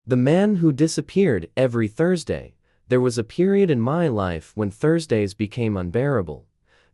The man who disappeared every Thursday. There was a period in my life when Thursdays became unbearable.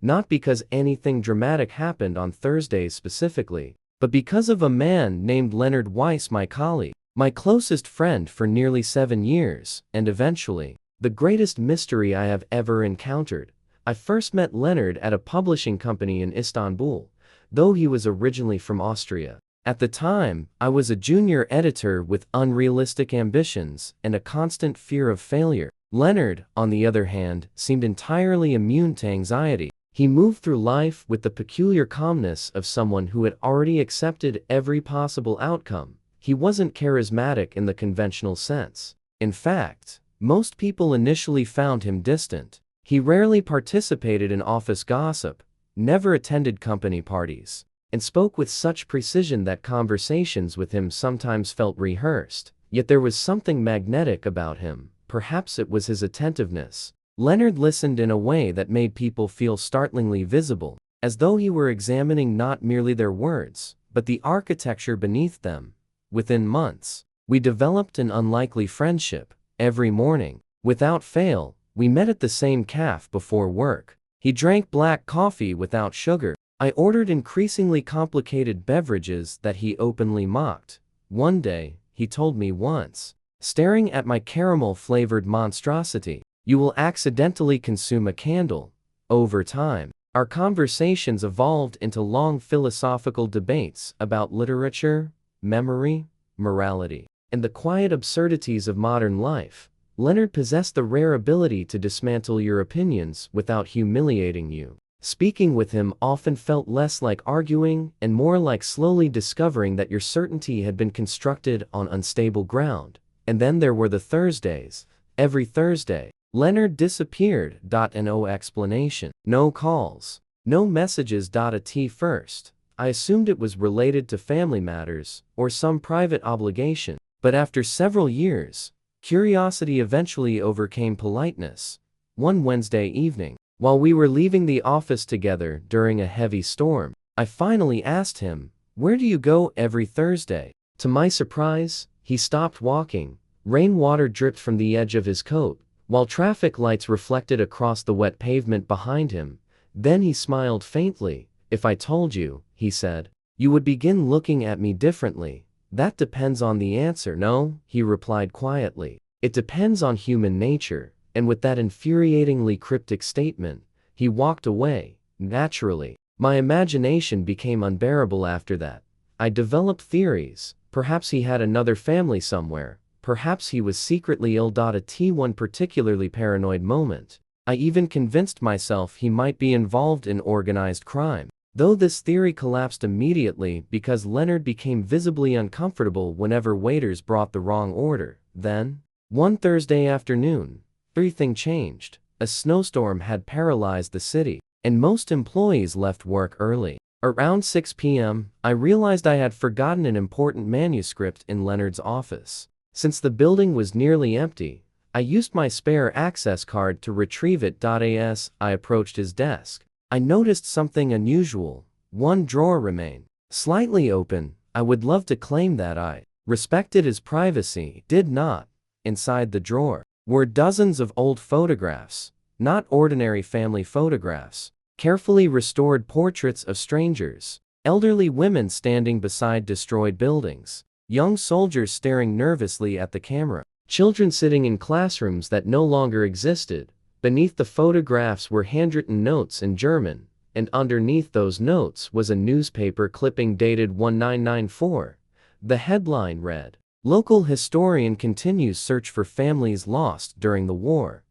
Not because anything dramatic happened on Thursdays specifically, but because of a man named Leonard Weiss, my colleague, my closest friend for nearly 7 years, and eventually, the greatest mystery I have ever encountered. I first met Leonard at a publishing company in Istanbul, though he was originally from Austria. At the time, I was a junior editor with unrealistic ambitions and a constant fear of failure. Leonard, on the other hand, seemed entirely immune to anxiety. He moved through life with the peculiar calmness of someone who had already accepted every possible outcome. He wasn't charismatic in the conventional sense. In fact, most people initially found him distant. He rarely participated in office gossip, never attended company parties, and spoke with such precision that conversations with him sometimes felt rehearsed. Yet there was something magnetic about him. Perhaps it was his attentiveness. Leonard listened in a way that made people feel startlingly visible, as though he were examining not merely their words, but the architecture beneath them. Within months, we developed an unlikely friendship. Every morning, without fail, we met at the same cafe before work. He drank black coffee without sugar. I ordered increasingly complicated beverages that he openly mocked. One day, he told me once, staring at my caramel-flavored monstrosity, "You will accidentally consume a candle." Over time, our conversations evolved into long philosophical debates about literature, memory, morality, and the quiet absurdities of modern life. Leonard possessed the rare ability to dismantle your opinions without humiliating you. Speaking with him often felt less like arguing and more like slowly discovering that your certainty had been constructed on unstable ground. And then there were the Thursdays. Every Thursday, Leonard disappeared. No explanation. No calls. No messages. At first, I assumed it was related to family matters or some private obligation. But after several years, curiosity eventually overcame politeness. One Wednesday evening, while we were leaving the office together during a heavy storm, I finally asked him, "Where do you go every Thursday?" To my surprise, he stopped walking. Rainwater dripped from the edge of his coat, while traffic lights reflected across the wet pavement behind him. Then he smiled faintly. "If I told you," he said, "you would begin looking at me differently." "That depends on the answer." "No," he replied quietly. "It depends on human nature." And with that infuriatingly cryptic statement, he walked away. Naturally, my imagination became unbearable after that. I developed theories. Perhaps he had another family somewhere. Perhaps he was secretly ill. At one particularly paranoid moment, I even convinced myself he might be involved in organized crime. Though this theory collapsed immediately because Leonard became visibly uncomfortable whenever waiters brought the wrong order. Then, one Thursday afternoon, everything changed. A snowstorm had paralyzed the city, and most employees left work early. Around 6 p.m., I realized I had forgotten an important manuscript in Leonard's office. Since the building was nearly empty, I used my spare access card to retrieve it. As I approached his desk, I noticed something unusual. One drawer remained slightly open. I would love to claim that I respected his privacy. Did not. Inside the drawer were dozens of old photographs, not ordinary family photographs, carefully restored portraits of strangers, elderly women standing beside destroyed buildings, young soldiers staring nervously at the camera, children sitting in classrooms that no longer existed. Beneath the photographs were handwritten notes in German, and underneath those notes was a newspaper clipping dated 1994. The headline read, "Local historian continues search for families lost during the war."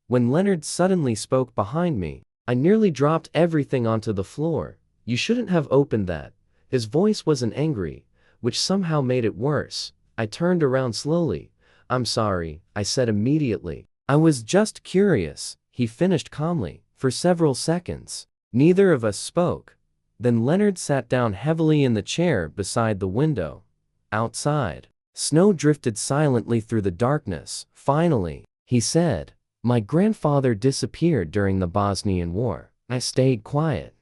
When Leonard suddenly spoke behind me, I nearly dropped everything onto the floor. "You shouldn't have opened that." His voice wasn't angry, which somehow made it worse. I turned around slowly. "I'm sorry," I said immediately. "I was just curious," he finished calmly. For several seconds, neither of us spoke. Then Leonard sat down heavily in the chair beside the window. Outside, snow drifted silently through the darkness. Finally, he said, "My grandfather disappeared during the Bosnian War." I stayed quiet.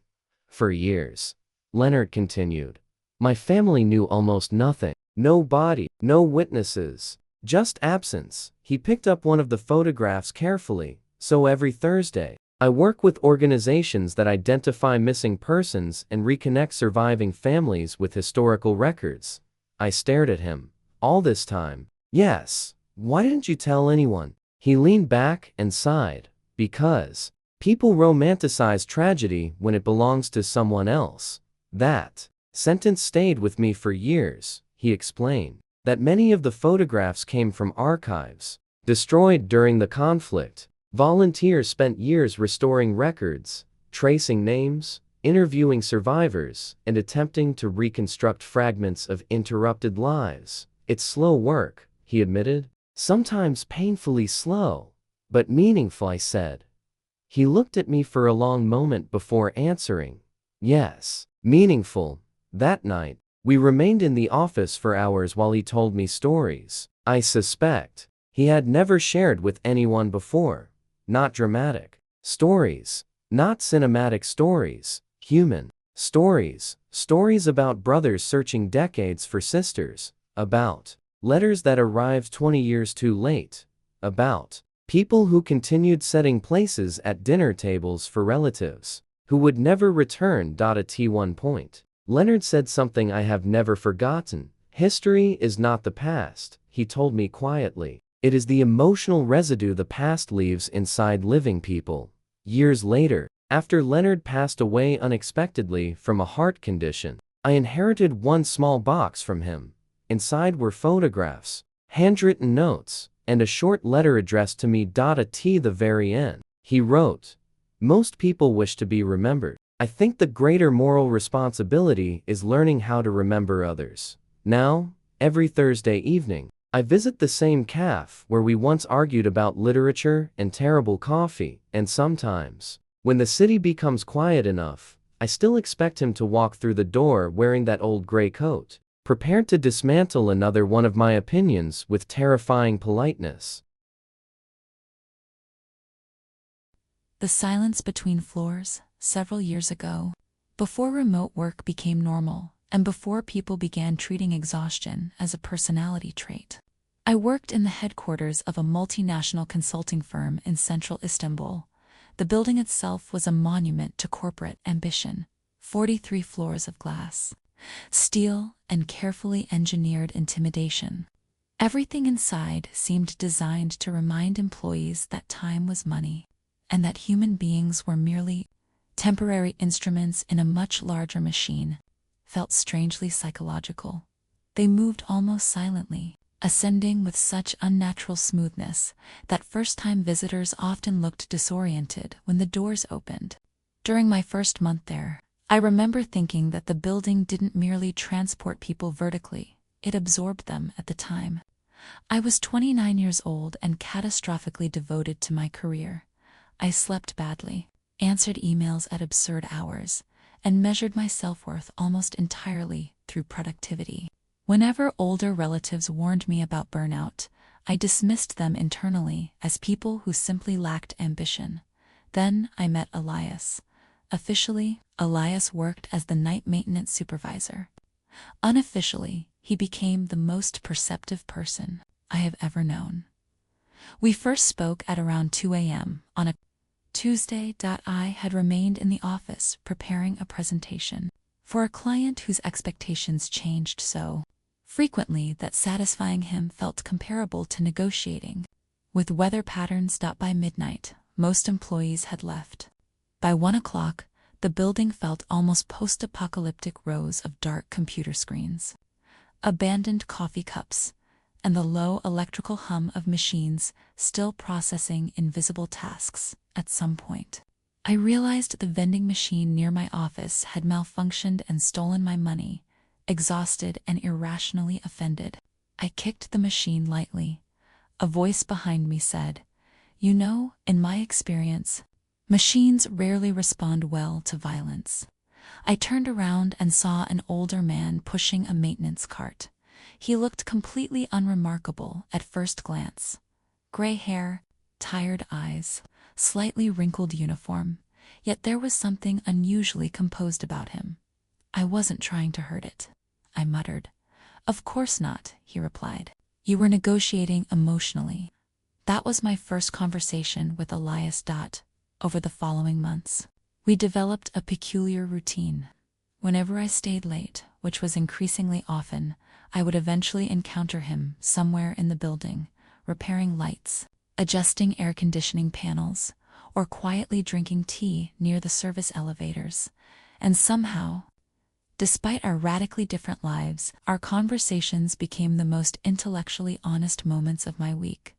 "For years," Leonard continued, "my family knew almost nothing. No body, no witnesses. Just absence. He picked up one of the photographs carefully. So every Thursday, I work with organizations that identify missing persons and reconnect surviving families with historical records. I stared at him. All this time. Yes. Why didn't you tell anyone? He leaned back and sighed. Because people romanticize tragedy when it belongs to someone else. That sentence stayed with me for years, he explained. That many of the photographs came from archives destroyed during the conflict. Volunteers spent years restoring records, tracing names, interviewing survivors, and attempting to reconstruct fragments of interrupted lives. It's slow work, he admitted. Sometimes painfully slow, but meaningful, I said. He looked at me for a long moment before answering. Yes, meaningful. That night, we remained in the office for hours while he told me stories I suspect he had never shared with anyone before. Not dramatic stories, not cinematic stories, human stories, stories about brothers searching decades for sisters, about letters that arrived 20 years too late, about people who continued setting places at dinner tables for relatives who would never return. At one point, Leonard said something I have never forgotten. History is not the past, he told me quietly. It is the emotional residue the past leaves inside living people. Years later, after Leonard passed away unexpectedly from a heart condition, I inherited one small box from him. Inside were photographs, handwritten notes, and a short letter addressed to me. At the very end, he wrote, "Most people wish to be remembered. I think the greater moral responsibility is learning how to remember others. Now, every Thursday evening, I visit the same cafe where we once argued about literature and terrible coffee, and sometimes, when the city becomes quiet enough, I still expect him to walk through the door wearing that old gray coat, prepared to dismantle another one of my opinions with terrifying politeness." The silence between floors, several years ago, before remote work became normal, and before people began treating exhaustion as a personality trait. I worked in the headquarters of a multinational consulting firm in central Istanbul. The building itself was a monument to corporate ambition. 43 floors of glass, steel, and carefully engineered intimidation. Everything inside seemed designed to remind employees that time was money, and that human beings were merely temporary instruments in a much larger machine. Felt strangely psychological. They moved almost silently, ascending with such unnatural smoothness that first-time visitors often looked disoriented when the doors opened. During my first month there, I remember thinking that the building didn't merely transport people vertically, it absorbed them at the time. I was 29 years old and catastrophically devoted to my career. I slept badly, answered emails at absurd hours, and measured my self-worth almost entirely through productivity. Whenever older relatives warned me about burnout, I dismissed them internally as people who simply lacked ambition. Then I met Elias. Officially, Elias worked as the night maintenance supervisor. Unofficially, he became the most perceptive person I have ever known. We first spoke at around 2 a.m. on a Tuesday. I had remained in the office preparing a presentation for a client whose expectations changed so frequently that satisfying him felt comparable to negotiating with weather patterns. By midnight, most employees had left. By 1 o'clock, the building felt almost post-apocalyptic rows of dark computer screens, abandoned coffee cups, and the low electrical hum of machines still processing invisible tasks. At some point, I realized the vending machine near my office had malfunctioned and stolen my money. Exhausted and irrationally offended, I kicked the machine lightly. A voice behind me said, "You know, in my experience, machines rarely respond well to violence." I turned around and saw an older man pushing a maintenance cart. He looked completely unremarkable at first glance. Gray hair, tired eyes, slightly wrinkled uniform, yet there was something unusually composed about him. "I wasn't trying to hurt it," I muttered. "Of course not," he replied. You were negotiating emotionally. That was my first conversation with Elias. Over the following months, we developed a peculiar routine. Whenever I stayed late, which was increasingly often, I would eventually encounter him somewhere in the building, repairing lights, adjusting air conditioning panels, or quietly drinking tea near the service elevators. And somehow, despite our radically different lives, our conversations became the most intellectually honest moments of my week.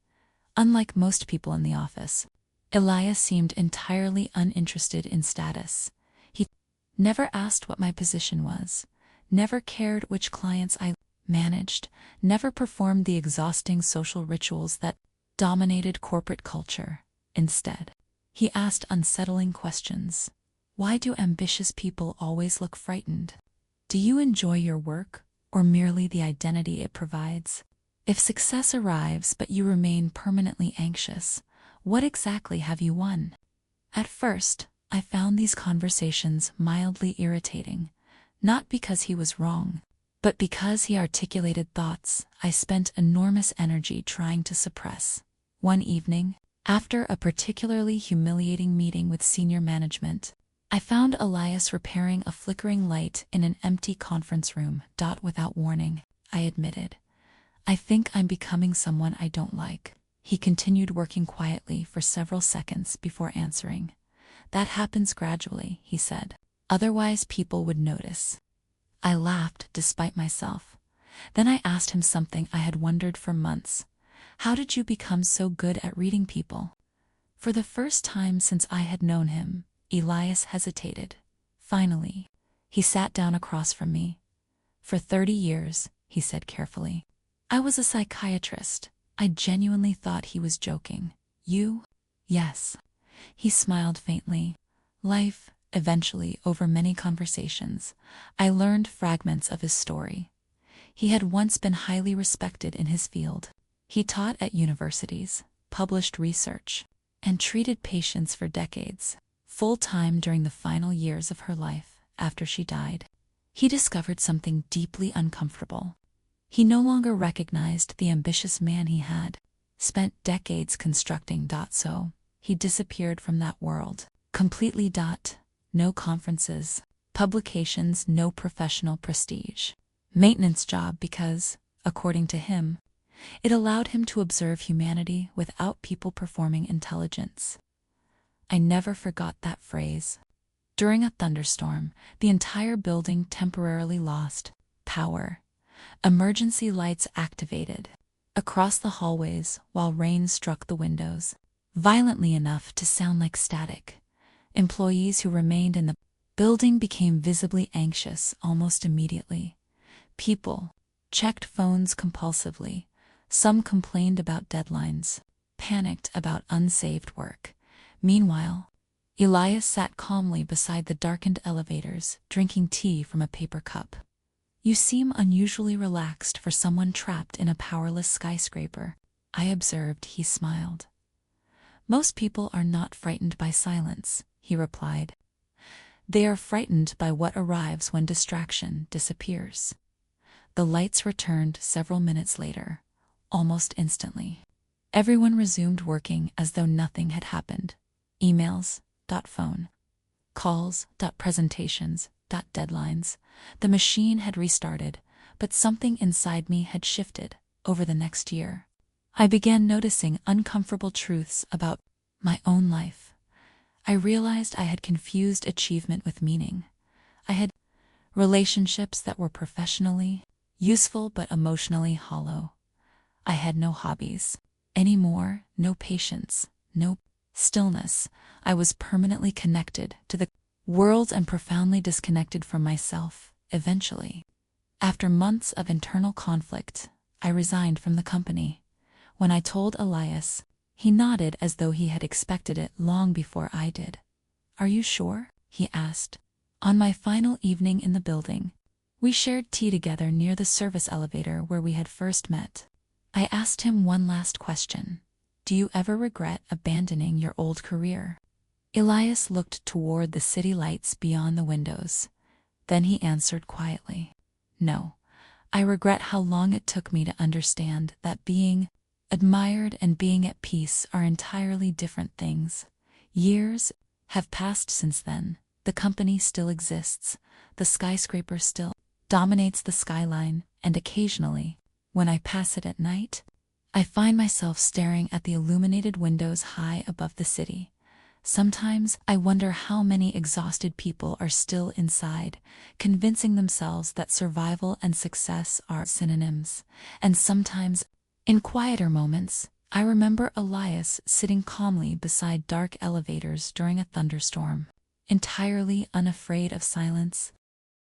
Unlike most people in the office, Elias seemed entirely uninterested in status. He never asked what my position was, never cared which clients I managed, never performed the exhausting social rituals that dominated corporate culture. Instead, he asked unsettling questions. Why do ambitious people always look frightened? Do you enjoy your work, or merely the identity it provides? If success arrives but you remain permanently anxious, what exactly have you won? At first, I found these conversations mildly irritating, not because he was wrong, but because he articulated thoughts I spent enormous energy trying to suppress. One evening, after a particularly humiliating meeting with senior management, I found Elias repairing a flickering light in an empty conference room. Without warning, I admitted, "I think I'm becoming someone I don't like." He continued working quietly for several seconds before answering. "That happens gradually," he said. "Otherwise people would notice." I laughed despite myself. Then I asked him something I had wondered for months. "How did you become so good at reading people?" For the first time since I had known him, Elias hesitated. Finally, he sat down across from me. "For 30 years, he said carefully. "I was a psychiatrist." I genuinely thought he was joking. "You?" "Yes." He smiled faintly. "Life, eventually, over many conversations, I learned fragments of his story. He had once been highly respected in his field. He taught at universities, published research, and treated patients for decades, full-time during the final years of her life after she died. He discovered something deeply uncomfortable. He no longer recognized the ambitious man he had spent decades constructing. So, he disappeared from that world, completely. No conferences, publications, no professional prestige. Maintenance job because, according to him, it allowed him to observe humanity without people performing intelligence. I never forgot that phrase. During a thunderstorm, the entire building temporarily lost power. Emergency lights activated across the hallways while rain struck the windows, violently enough to sound like static. Employees who remained in the building became visibly anxious almost immediately. People checked phones compulsively. Some complained about deadlines, panicked about unsaved work. Meanwhile, Elias sat calmly beside the darkened elevators, drinking tea from a paper cup. "You seem unusually relaxed for someone trapped in a powerless skyscraper," I observed. He smiled. "Most people are not frightened by silence," he replied. "They are frightened by what arrives when distraction disappears." The lights returned several minutes later, almost instantly. Everyone resumed working as though nothing had happened. Emails, phone, calls, presentations, deadlines. The machine had restarted, but something inside me had shifted. Over the next year, I began noticing uncomfortable truths about my own life. I realized I had confused achievement with meaning. I had relationships that were professionally useful but emotionally hollow. I had no hobbies anymore, no patience, no stillness. I was permanently connected to the world and profoundly disconnected from myself. Eventually, after months of internal conflict, I resigned from the company. When I told Elias, he nodded as though he had expected it long before I did. "Are you sure?" he asked. On my final evening in the building, we shared tea together near the service elevator where we had first met. I asked him one last question. "Do you ever regret abandoning your old career?" Elias looked toward the city lights beyond the windows. Then he answered quietly, "No, I regret how long it took me to understand that being admired and being at peace are entirely different things. Years have passed since then. The company still exists. The skyscraper still dominates the skyline, and occasionally, when I pass it at night, I find myself staring at the illuminated windows high above the city. Sometimes I wonder how many exhausted people are still inside, convincing themselves that survival and success are synonyms. And sometimes, in quieter moments, I remember Elias sitting calmly beside dark elevators during a thunderstorm, entirely unafraid of silence,